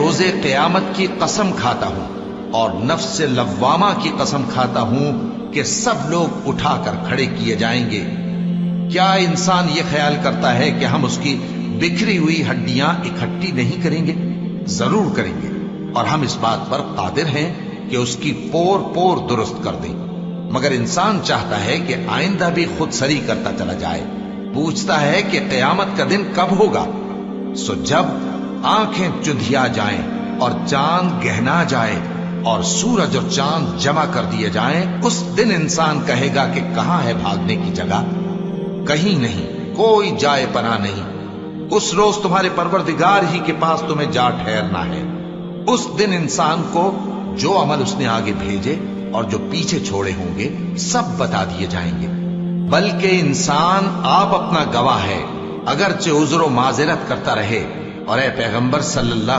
روزے قیامت کی قسم کھاتا ہوں اور نفس لوامہ کی قسم کھاتا ہوں کہ سب لوگ اٹھا کر کھڑے کیے جائیں گے۔ کیا انسان یہ خیال کرتا ہے کہ ہم اس کی بکھری ہوئی ہڈیاں اکٹھی نہیں کریں گے؟ ضرور کریں گے، اور ہم اس بات پر قادر ہیں کہ اس کی پور پور درست کر دیں۔ مگر انسان چاہتا ہے کہ آئندہ بھی خود سری کرتا چلا جائے، پوچھتا ہے کہ قیامت کا دن کب ہوگا۔ سو جب آنکھیں چندھیا جائیں اور چاند گہنا جائے اور سورج اور چاند جمع کر دیے جائیں، اس دن انسان کہے گا کہ کہاں ہے بھاگنے کی جگہ؟ کہیں نہیں، کوئی جائے پناہ نہیں۔ اس روز تمہارے پروردگار ہی کے پاس تمہیں جا ٹھہرنا ہے۔ اس دن انسان کو جو عمل اس نے آگے بھیجے اور جو پیچھے چھوڑے ہوں گے سب بتا دیے جائیں گے۔ بلکہ انسان آپ اپنا گواہ ہے، اگرچہ عذر و معذرت کرتا رہے۔ اور اے پیغمبر صلی اللہ